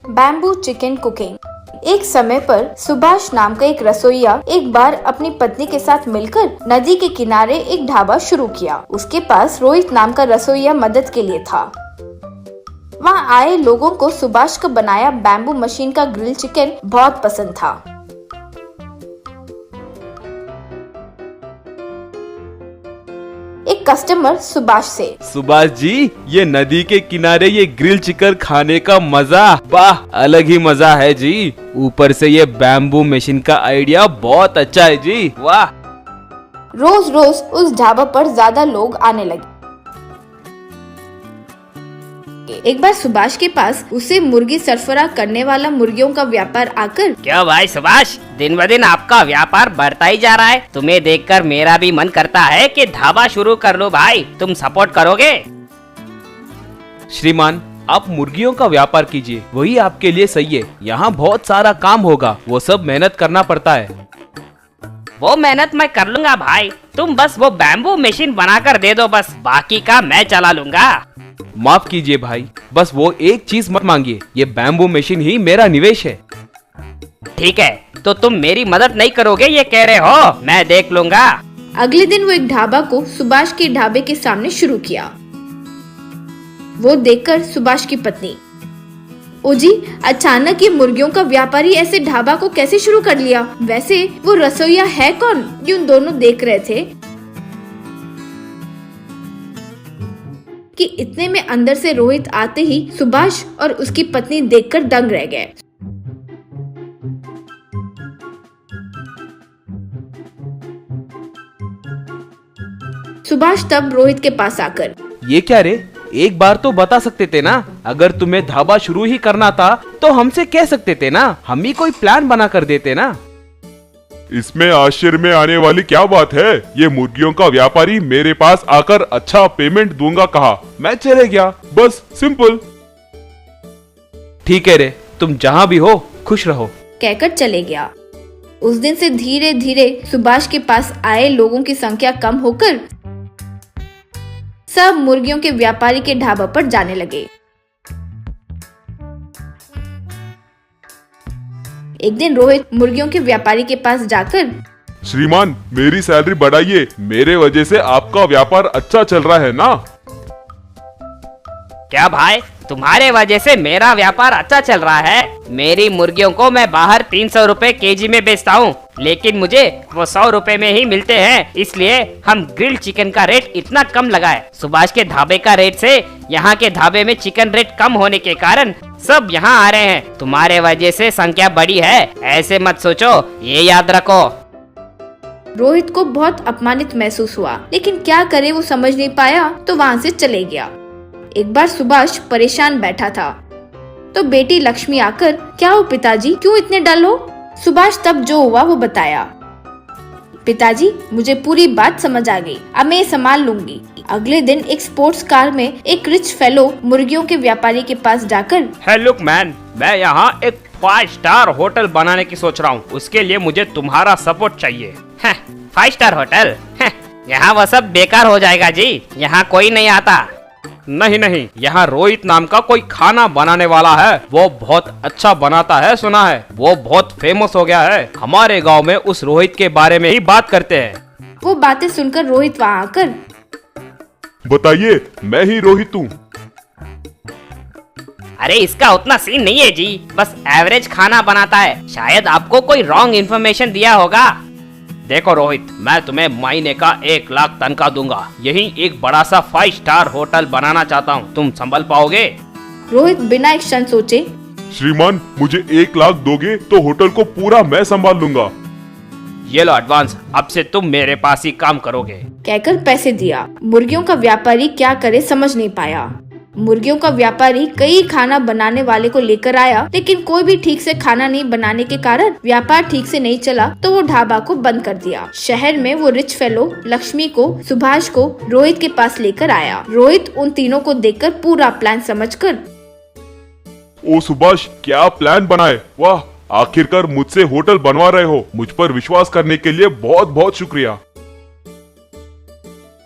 Bamboo chicken cooking. एक समय पर सुभाष नाम का एक रसोइया एक बार अपनी पत्नी के साथ मिलकर नदी के किनारे एक ढाबा शुरू किया। उसके पास रोहित नाम का रसोइया मदद के लिए था। वहाँ आए लोगों को सुभाष का बनाया बैम्बू मशीन का ग्रिल चिकन बहुत पसंद था। एक कस्टमर सुभाष से, सुभाष जी, ये नदी के किनारे ये ग्रिल चिकन खाने का मजा, वाह, अलग ही मजा है जी। ऊपर से ये बैम्बू मशीन का आइडिया बहुत अच्छा है जी, वाह। रोज रोज उस ढाबा पर ज्यादा लोग आने लगे। एक बार सुभाष के पास उसे मुर्गी सरफराज करने वाला मुर्गियों का व्यापार आकर, क्यों भाई सुभाष, दिन ब दिन आपका व्यापार बढ़ता ही जा रहा है। तुम्हें देखकर मेरा भी मन करता है कि ढाबा शुरू कर लो भाई, तुम सपोर्ट करोगे? श्रीमान, आप मुर्गियों का व्यापार कीजिए, वही आपके लिए सही है। यहाँ बहुत सारा काम होगा, वो सब मेहनत करना पड़ता है। वो मेहनत मैं कर लूंगा भाई, तुम बस वो बैम्बू मशीन बनाकर दे दो, बस बाकी का मैं चला लूंगा। माफ कीजिए भाई, बस वो एक चीज मत मांगिए, ये बैम्बू मशीन ही मेरा निवेश है। ठीक है, तो तुम मेरी मदद नहीं करोगे ये कह रहे हो, मैं देख लूंगा। अगले दिन वो एक ढाबा को सुभाष के ढाबे के सामने शुरू किया। वो देखकर सुभाष की पत्नी, ओ जी, अचानक ये मुर्गियों का व्यापारी ऐसे ढाबा को कैसे शुरू कर लिया? वैसे वो रसोइया है कौन? ये उन दोनों देख रहे थे कि इतने में अंदर से रोहित आते ही सुभाष और उसकी पत्नी देखकर दंग रह गए। सुभाष तब रोहित के पास आकर, ये क्या रे, एक बार तो बता सकते थे ना। अगर तुम्हें ढाबा शुरू ही करना था तो हमसे कह सकते थे ना, हम ही कोई प्लान बना कर देते ना। इसमें आश्चर्य में आने वाली क्या बात है? ये मुर्गियों का व्यापारी मेरे पास आकर अच्छा पेमेंट दूंगा कहा, मैं चले गया, बस सिंपल। ठीक है रे, तुम जहाँ भी हो खुश रहो, कहकर चले गया। उस दिन से धीरे धीरे सुभाष के पास आए लोगों की संख्या कम होकर सब मुर्गियों के व्यापारी के ढाबा पर जाने लगे। एक दिन रोहित मुर्गियों के व्यापारी के पास जाकर, श्रीमान, मेरी सैलरी बढ़ाइए, मेरे वजह से आपका व्यापार अच्छा चल रहा है ना। क्या भाई, तुम्हारे वजह से मेरा व्यापार अच्छा चल रहा है? मेरी मुर्गियों को मैं बाहर 300 रुपए केजी में बेचता हूँ, लेकिन मुझे वो 100 रुपए में ही मिलते हैं, इसलिए हम ग्रिल चिकन का रेट इतना कम लगाए। सुभाष के ढाबे का रेट से यहाँ के ढाबे में चिकन रेट कम होने के कारण सब यहाँ आ रहे हैं। तुम्हारे वजह से संख्या बढ़ी है, ऐसे मत सोचो, ये याद रखो। रोहित को बहुत अपमानित महसूस हुआ, लेकिन क्या करे, वो समझ नहीं पाया तो वहाँ से चले गया। एक बार सुभाष परेशान बैठा था तो बेटी लक्ष्मी आकर, क्या हो पिताजी, क्यों इतने डल हो? सुभाष तब जो हुआ वो बताया। पिताजी, मुझे पूरी बात समझ आ गई, अब मैं ये संभाल लूंगी। अगले दिन एक स्पोर्ट्स कार में एक रिच फेलो मुर्गियों के व्यापारी के पास जाकर, हे लुक मैन, मैं यहाँ एक 5 स्टार होटल बनाने की सोच रहा हूँ, उसके लिए मुझे तुम्हारा सपोर्ट चाहिए। 5 स्टार होटल? यहाँ वो सब बेकार हो जाएगा जी, यहाँ कोई नहीं आता। नहीं, यहाँ रोहित नाम का कोई खाना बनाने वाला है, वो बहुत अच्छा बनाता है, सुना है, वो बहुत फेमस हो गया है। हमारे गांव में उस रोहित के बारे में ही बात करते हैं। वो बातें सुनकर रोहित वहाँ आकर, बताइए, मैं ही रोहित हूँ। अरे इसका उतना सीन नहीं है जी, बस एवरेज खाना बनाता है, शायद आपको कोई रॉन्ग इन्फॉर्मेशन दिया होगा। देखो रोहित, मैं तुम्हें महीने का 1 लाख तनख्वाह दूंगा, यही एक बड़ा सा 5 स्टार होटल बनाना चाहता हूँ, तुम संभल पाओगे? रोहित बिना एक क्षण सोचे, श्रीमान, मुझे 1 लाख दोगे तो होटल को पूरा मैं संभाल लूंगा। ये लो एडवांस, अब से तुम मेरे पास ही काम करोगे, कहकर पैसे दिया। मुर्गियों का व्यापारी क्या करे समझ नहीं पाया। मुर्गियों का व्यापारी कई खाना बनाने वाले को लेकर आया, लेकिन कोई भी ठीक से खाना नहीं बनाने के कारण व्यापार ठीक से नहीं चला, तो वो ढाबा को बंद कर दिया। शहर में वो रिच फेलो लक्ष्मी को, सुभाष को रोहित के पास लेकर आया। रोहित उन तीनों को देखकर पूरा प्लान समझकर, ओ सुभाष, क्या प्लान बनाए, वाह, आखिरकार मुझसे होटल बनवा रहे हो, मुझ पर विश्वास करने के लिए बहुत बहुत शुक्रिया।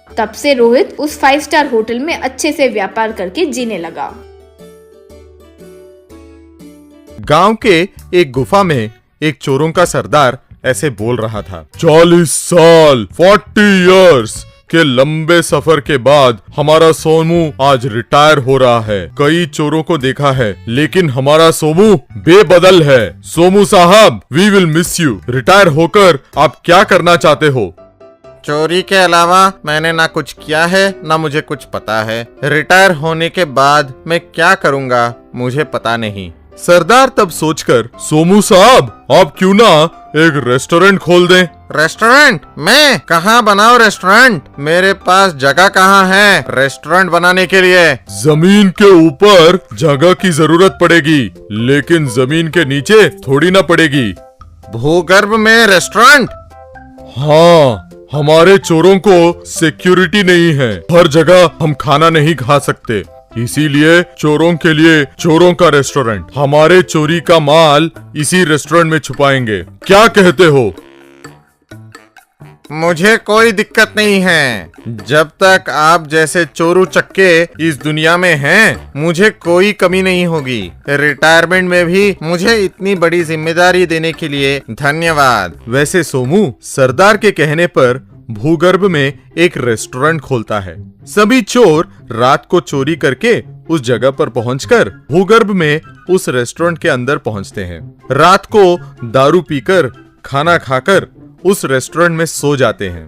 तब से रोहित उस 5 स्टार होटल में अच्छे से व्यापार करके जीने लगा। गांव के एक गुफा में एक चोरों का सरदार ऐसे बोल रहा था। 40 साल 40 इयर्स के लंबे सफर के बाद हमारा सोमू आज रिटायर हो रहा है। कई चोरों को देखा है लेकिन हमारा सोमू बेबदल है। सोमू साहब, we will miss you. Retire होकर आप क्या करना चाहते हो? चोरी के अलावा मैंने ना कुछ किया है ना मुझे कुछ पता है। रिटायर होने के बाद मैं क्या करूँगा मुझे पता नहीं। सरदार तब सोचकर, सोमू साहब आप क्यों ना एक रेस्टोरेंट खोल दें? रेस्टोरेंट? मैं कहाँ बनाऊँ रेस्टोरेंट? मेरे पास जगह कहाँ है रेस्टोरेंट बनाने के लिए? जमीन के ऊपर जगह की जरूरत पड़ेगी लेकिन जमीन के नीचे थोड़ी ना पड़ेगी। भूगर्भ में रेस्टोरेंट? हाँ, हमारे चोरों को सिक्योरिटी नहीं है। हर जगह हम खाना नहीं खा सकते, इसीलिए चोरों के लिए चोरों का रेस्टोरेंट। हमारे चोरी का माल इसी रेस्टोरेंट में छुपाएंगे। क्या कहते हो? मुझे कोई दिक्कत नहीं है। जब तक आप जैसे चोरू चक्के इस दुनिया में हैं, मुझे कोई कमी नहीं होगी। रिटायरमेंट में भी मुझे इतनी बड़ी जिम्मेदारी देने के लिए धन्यवाद। वैसे सोमू सरदार के कहने पर भूगर्भ में एक रेस्टोरेंट खोलता है। सभी चोर रात को चोरी करके उस जगह पर पहुंचकर भूगर्भ में उस रेस्टोरेंट के अंदर पहुंचते हैं। रात को दारू पीकर खाना खाकर उस रेस्टोरेंट में सो जाते हैं।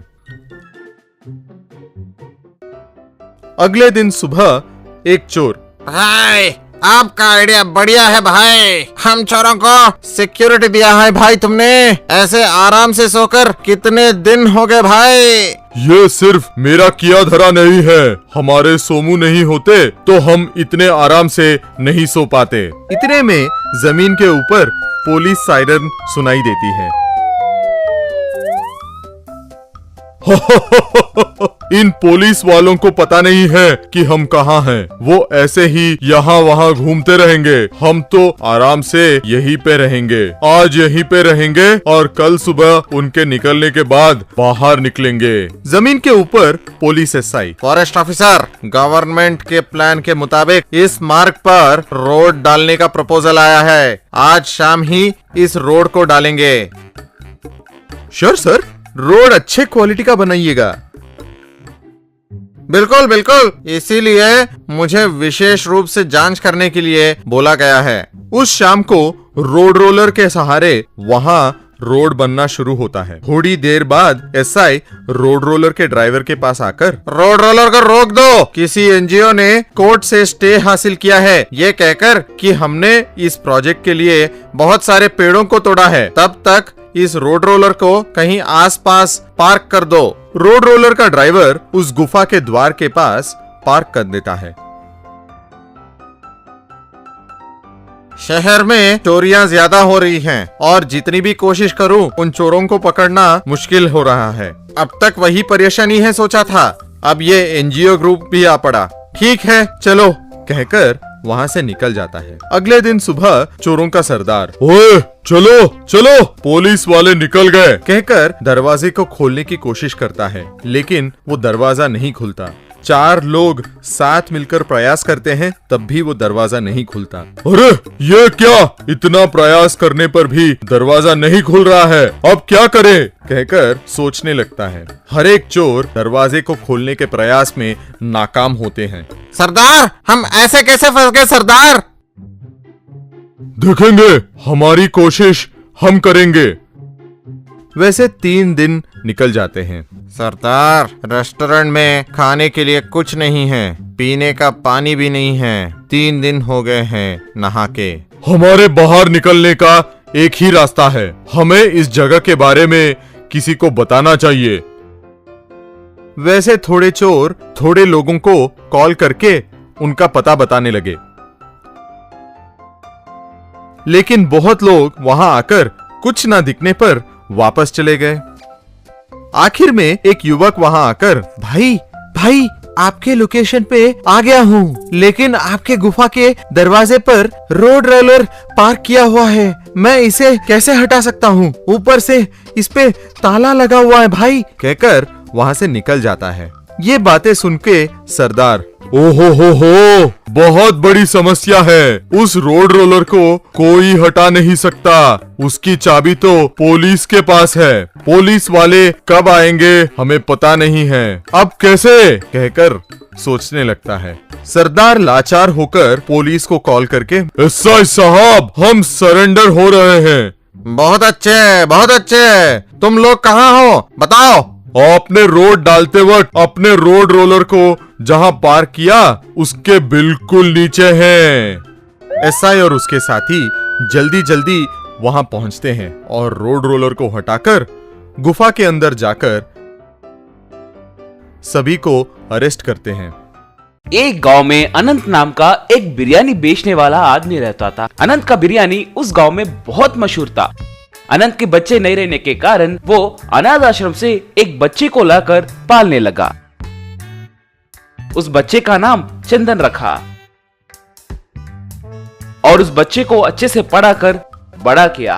अगले दिन सुबह एक चोर, भाई आपका आइडिया बढ़िया है भाई। हम चोरों को सिक्योरिटी दिया है भाई तुमने। ऐसे आराम से सोकर कितने दिन हो गए भाई? ये सिर्फ मेरा किया धरा नहीं है। हमारे सोमू नहीं होते तो हम इतने आराम से नहीं सो पाते। इतने में जमीन के ऊपर पुलिस सायरन सुनाई देती है। इन पुलिस वालों को पता नहीं है कि हम कहाँ हैं। वो ऐसे ही यहाँ वहाँ घूमते रहेंगे। हम तो आराम से यहीं पे रहेंगे। आज यहीं पे रहेंगे और कल सुबह उनके निकलने के बाद बाहर निकलेंगे। जमीन के ऊपर police SI, forest officer, government के प्लान के मुताबिक इस मार्ग पर रोड डालने का प्रपोजल आया है। आज शाम ही इस रोड को डालेंगे। श्योर सर, रोड अच्छे क्वालिटी का बनाइएगा। बिल्कुल बिल्कुल, इसीलिए मुझे विशेष रूप से जांच करने के लिए बोला गया है। उस शाम को रोड रोलर के सहारे वहाँ रोड बनना शुरू होता है। थोड़ी देर बाद एसआई रोड रोलर के ड्राइवर के पास आकर, रोड रोलर को रोक दो। किसी एनजीओ ने कोर्ट से स्टे हासिल किया है ये कहकर कि हमने इस प्रोजेक्ट के लिए बहुत सारे पेड़ों को तोड़ा है। तब तक इस रोड रोलर को कहीं आसपास पार्क कर दो। रोड रोलर का ड्राइवर उस गुफा के द्वार के पास पार्क कर देता है। शहर में चोरियां ज्यादा हो रही हैं और जितनी भी कोशिश करूं उन चोरों को पकड़ना मुश्किल हो रहा है। अब तक वही परेशानी है सोचा था, अब ये एनजीओ ग्रुप भी आ पड़ा। ठीक है चलो कहकर वहाँ से निकल जाता है। अगले दिन सुबह चोरों का सरदार, ओए चलो चलो, पुलिस वाले निकल गए कहकर दरवाजे को खोलने की कोशिश करता है लेकिन वो दरवाजा नहीं खुलता। 4 लोग साथ मिलकर प्रयास करते हैं तब भी वो दरवाजा नहीं खुलता। अरे ये क्या, इतना प्रयास करने पर भी दरवाजा नहीं खुल रहा है, अब क्या करें कहकर सोचने लगता है। हर एक चोर दरवाजे को खोलने के प्रयास में नाकाम होते हैं। सरदार, हम ऐसे कैसे फंस गए सरदार? देखेंगे, हमारी कोशिश हम करेंगे। वैसे 3 दिन निकल जाते हैं। सरदार, रेस्टोरेंट में खाने के लिए कुछ नहीं है, पीने का पानी भी नहीं है। 3 दिन हो गए हैं नहा के। हमारे बाहर निकलने का एक ही रास्ता है, हमें इस जगह के बारे में किसी को बताना चाहिए। वैसे थोड़े चोर थोड़े लोगों को कॉल करके उनका पता बताने लगे लेकिन बहुत लोग वहां आकर कुछ ना दिखने पर वापस चले गए। आखिर में एक युवक वहां आकर, भाई भाई आपके लोकेशन पे आ गया हूँ, लेकिन आपके गुफा के दरवाजे पर रोड रोलर पार्क किया हुआ है, मैं इसे कैसे हटा सकता हूँ? ऊपर से इस पे ताला लगा हुआ है भाई कहकर वहाँ से निकल जाता है। ये बातें सुन के सरदार, ओहो, बहुत बड़ी समस्या है। उस रोड रोलर को कोई हटा नहीं सकता। उसकी चाबी तो पुलिस के पास है। पुलिस वाले कब आएंगे हमें पता नहीं है। अब कैसे, कहकर सोचने लगता है। सरदार लाचार होकर पुलिस को कॉल करके, एसआई साहब, हम सरेंडर हो रहे हैं। बहुत अच्छे, बहुत अच्छे। तुम लोग कहाँ हो, बताओ। आपने रोड डालते वक्त अपने रोड रोलर को जहां पार्क किया उसके बिल्कुल नीचे हैं। एसआई और उसके साथी जल्दी जल्दी वहां पहुंचते हैं और रोड रोलर को हटाकर गुफा के अंदर जाकर सभी को अरेस्ट करते हैं। एक गांव में अनंत नाम का एक बिरयानी बेचने वाला आदमी रहता था। अनंत का बिरयानी उस गांव में बहुत मशहूर था। अनंत के बच्चे नहीं रहने के कारण वो अनाथ आश्रम से एक बच्चे को लाकर पालने लगा। उस बच्चे का नाम चंदन रखा और उस बच्चे को अच्छे से पढ़ाकर बड़ा किया।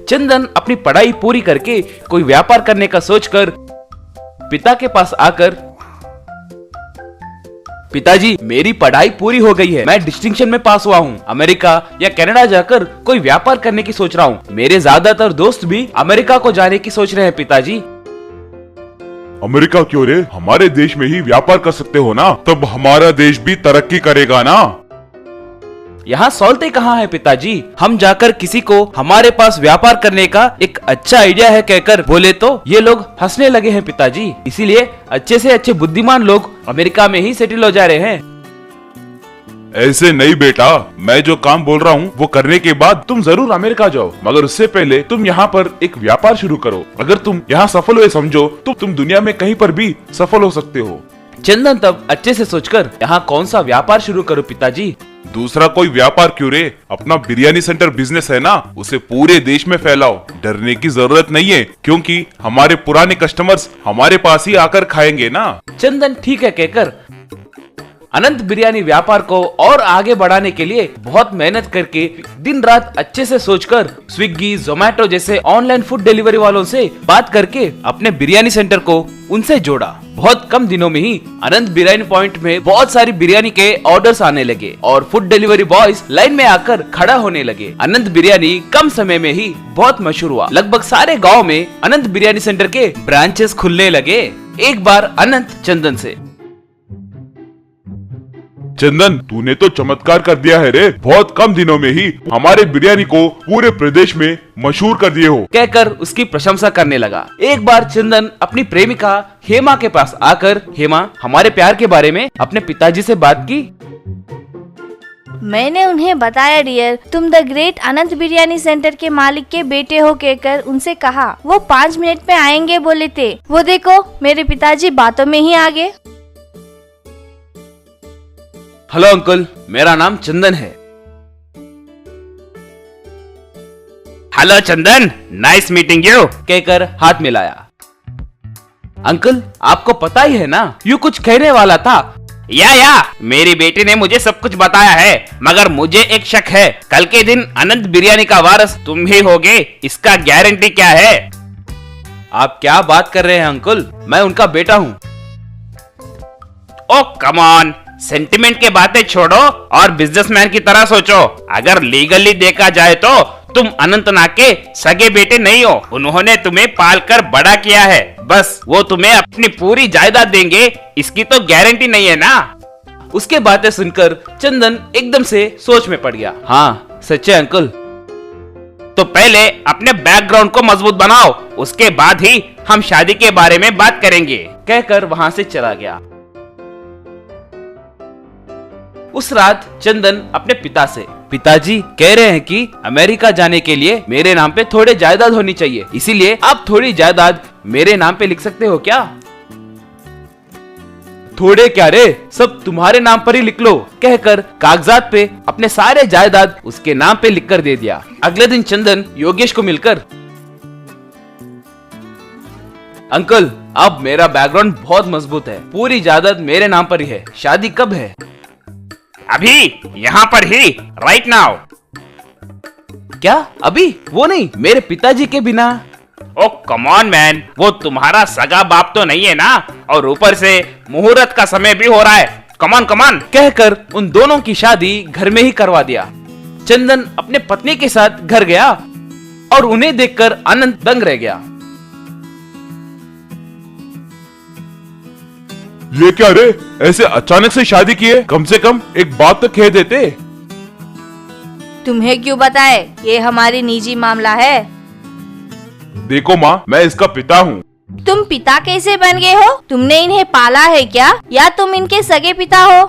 चंदन अपनी पढ़ाई पूरी करके कोई व्यापार करने का सोचकर पिता के पास आकर, पिताजी, मेरी पढ़ाई पूरी हो गई है। मैं डिस्टिंक्शन में पास हुआ हूँ। अमेरिका या कनाडा जाकर कोई व्यापार करने की सोच रहा हूँ। मेरे ज्यादातर दोस्त भी अमेरिका को जाने की सोच रहे हैं पिताजी। अमेरिका क्यों रे, हमारे देश में ही व्यापार कर सकते हो ना, तब हमारा देश भी तरक्की करेगा ना। यहाँ सौलते कहाँ है पिताजी? हम जाकर किसी को हमारे पास व्यापार करने का एक अच्छा आइडिया है कहकर बोले तो ये लोग हंसने लगे हैं पिताजी। इसीलिए अच्छे से अच्छे बुद्धिमान लोग अमेरिका में ही सेटल हो जा रहे हैं। ऐसे नहीं बेटा, मैं जो काम बोल रहा हूँ वो करने के बाद तुम जरूर अमेरिका जाओ, मगर उससे पहले तुम यहाँ पर एक व्यापार शुरू करो। अगर तुम यहाँ सफल हुए समझो तो तुम दुनिया में कहीं पर भी सफल हो सकते हो। चंदन तब अच्छे से सोचकर, यहाँ कौन सा व्यापार शुरू करूँ पिताजी? दूसरा कोई व्यापार क्यों रे, अपना बिरयानी सेंटर बिजनेस है ना, उसे पूरे देश में फैलाओ। डरने की जरूरत नहीं है, क्योंकि हमारे पुराने कस्टमर्स हमारे पास ही आकर खाएंगे ना। चंदन ठीक है कहकर अनंत बिरयानी व्यापार को और आगे बढ़ाने के लिए बहुत मेहनत करके दिन रात अच्छे से सोचकर स्विगी, जोमैटो जैसे ऑनलाइन फूड डिलीवरी वालों से बात करके अपने बिरयानी सेंटर को उनसे जोड़ा। बहुत कम दिनों में ही अनंत बिरयानी पॉइंट में बहुत सारी बिरयानी के ऑर्डर्स आने लगे और फूड डिलीवरी बॉयज लाइन में आकर खड़ा होने लगे। अनंत बिरयानी कम समय में ही बहुत मशहूर हुआ। लगभग सारे गाँव में अनंत बिरयानी सेंटर के ब्रांचेस खुलने लगे। एक बार अनंत चंदन से, चंदन, तूने तो चमत्कार कर दिया है रे, बहुत कम दिनों में ही हमारे बिरयानी को पूरे प्रदेश में मशहूर कर दिए हो, कहकर उसकी प्रशंसा करने लगा। एक बार चंदन अपनी प्रेमिका हेमा के पास आकर, हेमा, हमारे प्यार के बारे में अपने पिताजी से बात की। मैंने उन्हें बताया डियर, तुम the great Anant biryani centre के मालिक के बेटे हो कहकर उनसे कहा। वो 5 मिनट में आएंगे बोले थे। वो देखो मेरे पिताजी बातों में ही आ गए। हेलो अंकल, मेरा नाम चंदन है। Hello Chandan, nice meeting you, कहकर हाथ मिलाया। अंकल, आपको पता ही है ना, यूं कुछ कहने वाला था। या मेरी बेटी ने मुझे सब कुछ बताया है, मगर मुझे एक शक है। कल के दिन अनंत बिरयानी का वारिस तुम ही होगे, इसका गारंटी क्या है? आप क्या बात कर रहे हैं अंकल? मैं उनका बेटा हूँ। ओ कम ऑन, सेंटिमेंट के बातें छोड़ो और बिजनेसमैन की तरह सोचो। अगर लीगली देखा जाए तो तुम अनंतनाग के सगे बेटे नहीं हो। उन्होंने तुम्हें पालकर बड़ा किया है, बस वो तुम्हें अपनी पूरी जायदाद देंगे इसकी तो गारंटी नहीं है ना। उसके बातें सुनकर चंदन एकदम से सोच में पड़ गया। हाँ सच्चे अंकल। तो पहले अपने बैकग्राउंड को मजबूत बनाओ, उसके बाद ही हम शादी के बारे में बात करेंगे, कहकर वहां से चला गया। उस रात चंदन अपने पिता से, पिताजी कह रहे हैं कि अमेरिका जाने के लिए मेरे नाम पे थोड़े जायदाद होनी चाहिए, इसीलिए आप थोड़ी जायदाद मेरे नाम पे लिख सकते हो क्या? थोड़े क्या रे, सब तुम्हारे नाम पर ही लिख लो, कहकर कागजात पे अपने सारे जायदाद उसके नाम पे लिखकर दे दिया। अगले दिन चंदन योगेश को मिलकर, अंकल अब मेरा बैकग्राउंड बहुत मजबूत है, पूरी जायदाद मेरे नाम पर ही है, शादी कब है? अभी, यहाँ पर ही, राइट नाउ। क्या अभी? वो नहीं, मेरे पिताजी के बिना। ओ कम ऑन मैन, वो तुम्हारा सगा बाप तो नहीं है ना, और ऊपर से मुहूर्त का समय भी हो रहा है। कमान कमान। कहकर उन दोनों की शादी घर में ही करवा दिया। चंदन अपने पत्नी के साथ घर गया और उन्हें देखकर अनंत दंग रह गया। ये क्या रे, ऐसे अचानक से शादी की है? कम से कम एक बात तो कह देते। तुम्हें क्यों बताए? ये हमारी निजी मामला है। देखो माँ, मैं इसका पिता हूँ। तुम पिता कैसे बन गए हो? तुमने इन्हें पाला है क्या, या तुम इनके सगे पिता हो?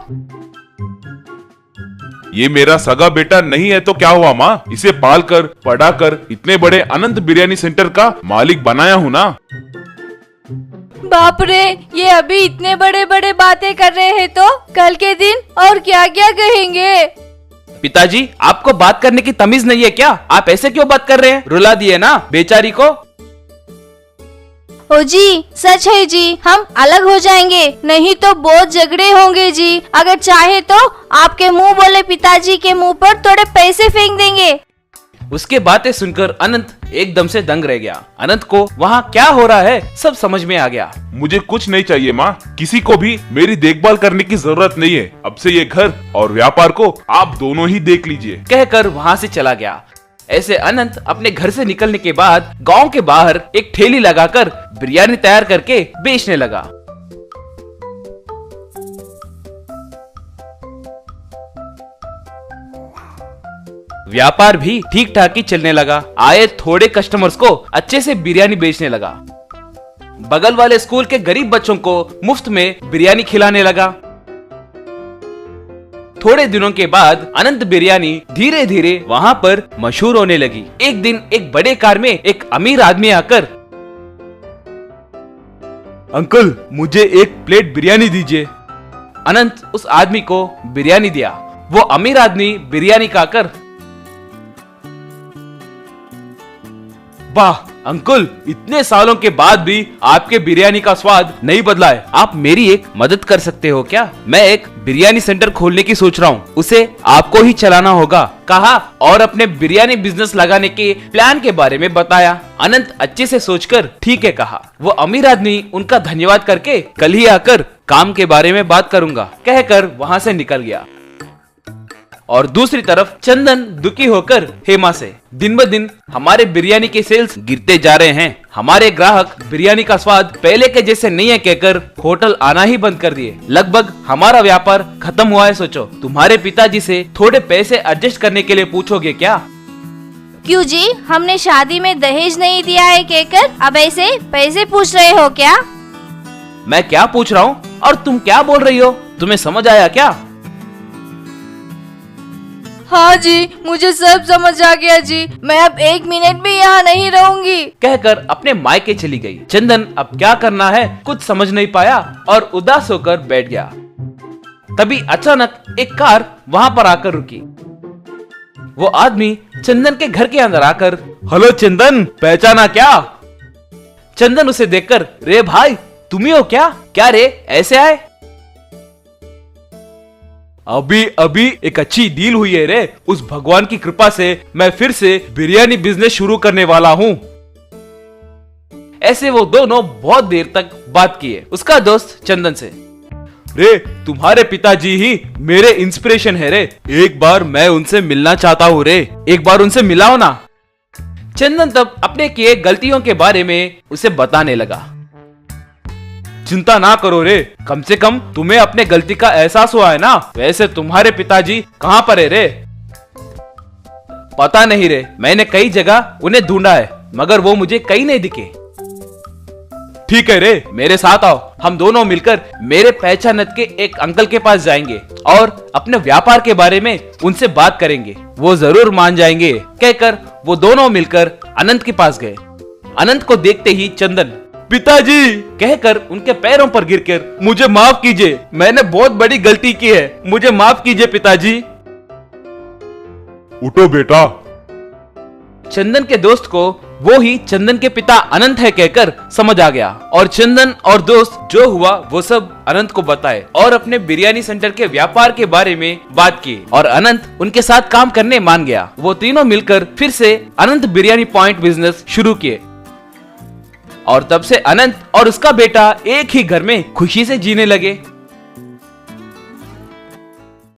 ये मेरा सगा बेटा नहीं है तो क्या हुआ माँ? इसे पालकर पढ़ाकर इतने बड़े अनंत बिरयानी सेंटर का मालिक बनाया हूँ ना। बाप रे, ये अभी इतने बड़े बड़े बातें कर रहे हैं तो कल के दिन और क्या क्या कहेंगे? पिताजी, आपको बात करने की तमीज नहीं है क्या? आप ऐसे क्यों बात कर रहे हैं? रुला दिए ना बेचारी को। ओ जी, सच है जी, हम अलग हो जाएंगे, नहीं तो बहुत झगड़े होंगे जी। अगर चाहे तो आपके मुंह बोले पिताजी के मुंह पर थोड़े पैसे फेंक देंगे। उसके बातें सुनकर अनंत एकदम से दंग रह गया। अनंत को वहाँ क्या हो रहा है सब समझ में आ गया। मुझे कुछ नहीं चाहिए माँ, किसी को भी मेरी देखभाल करने की जरूरत नहीं है। अब से ये घर और व्यापार को आप दोनों ही देख लीजिए। कहकर वहाँ से चला गया। ऐसे अनंत अपने घर से निकलने के बाद गांव के बाहर एक ठेली लगाकर बिरयानी तैयार करके बेचने लगा। व्यापार भी ठीक ठाक ही चलने लगा। आए थोड़े कस्टमर्स को अच्छे से बिरयानी बेचने लगा। बगल वाले स्कूल के गरीब बच्चों को मुफ्त में बिरयानी खिलाने लगा। थोड़े दिनों के बाद अनंत बिरयानी धीरे धीरे वहाँ पर मशहूर होने लगी। एक दिन एक बड़े कार में एक अमीर आदमी आकर, अंकल मुझे एक प्लेट बिरयानी दीजिए। अनंत उस आदमी को बिरयानी दिया। वो अमीर आदमी बिरयानी खाकर, वाह अंकल, इतने सालों के बाद भी आपके बिरयानी का स्वाद नहीं बदला है। आप मेरी एक मदद कर सकते हो क्या? मैं एक बिरयानी सेंटर खोलने की सोच रहा हूँ, उसे आपको ही चलाना होगा, कहा और अपने बिरयानी बिजनेस लगाने के प्लान के बारे में बताया। अनंत अच्छे से सोचकर ठीक है कहा। वो अमीर आदमी उनका धन्यवाद करके कल ही आकर काम के बारे में बात करूंगा कहकर वहाँ से निकल गया। और दूसरी तरफ चंदन दुखी होकर हेमा से, दिन ब दिन हमारे बिरयानी के सेल्स गिरते जा रहे हैं, हमारे ग्राहक बिरयानी का स्वाद पहले के जैसे नहीं है कहकर होटल आना ही बंद कर दिए। लगभग हमारा व्यापार खत्म हुआ है। सोचो, तुम्हारे पिताजी से थोड़े पैसे एडजस्ट करने के लिए पूछोगे क्या? क्यों जी, हमने शादी में दहेज नहीं दिया है कहकर अब ऐसे पैसे पूछ रहे हो क्या? मैं क्या पूछ रहा हूँ और तुम क्या बोल रही हो? तुम्हें समझ आया क्या? हाँ जी, मुझे सब समझ आ गया जी, मैं अब 1 मिनट भी यहाँ नहीं रहूंगी कहकर अपने मायके चली गई। चंदन अब क्या करना है कुछ समझ नहीं पाया और उदास होकर बैठ गया। तभी अचानक एक कार वहाँ पर आकर रुकी। वो आदमी चंदन के घर के अंदर आकर, हेलो चंदन, पहचाना क्या? चंदन उसे देखकर, रे भाई तुम ही हो क्या? क्या रे ऐसे आए? अभी अभी एक अच्छी डील हुई है रे, उस भगवान की कृपा से मैं फिर से बिरयानी बिजनेस शुरू करने वाला हूँ। ऐसे वो दोनों बहुत देर तक बात किए। उसका दोस्त चंदन से, रे तुम्हारे पिताजी ही मेरे इंस्पिरेशन है रे, एक बार मैं उनसे मिलना चाहता हूँ रे, एक बार उनसे मिलाओ ना। चंदन तब अपने किए गलतियों के बारे में उसे बताने लगा। चिंता ना करो रे, कम से कम तुम्हें अपने गलती का एहसास हुआ है ना। वैसे तुम्हारे पिताजी कहाँ पर है रे? पता नहीं रे, मैंने कई जगह उन्हें ढूंढा है मगर वो मुझे कहीं नहीं दिखे। ठीक है रे, मेरे साथ आओ, हम दोनों मिलकर मेरे पहचानत के एक अंकल के पास जाएंगे और अपने व्यापार के बारे में उनसे बात करेंगे, वो जरूर मान जाएंगे। कहकर वो दोनों मिलकर अनंत के पास गए। अनंत को देखते ही चंदन, पिताजी कहकर उनके पैरों पर गिरकर, मुझे माफ कीजिए, मैंने बहुत बड़ी गलती की है, मुझे माफ कीजिए पिताजी। उठो बेटा। चंदन के दोस्त को वो ही चंदन के पिता अनंत है कहकर समझ आ गया और चंदन और दोस्त जो हुआ वो सब अनंत को बताए और अपने बिरयानी सेंटर के व्यापार के बारे में बात की और अनंत उनके साथ काम करने मान गया। वो तीनों मिलकर फिर से अनंत बिरयानी पॉइंट बिजनेस शुरू किए और तब से अनंत और उसका बेटा एक ही घर में खुशी से जीने लगे।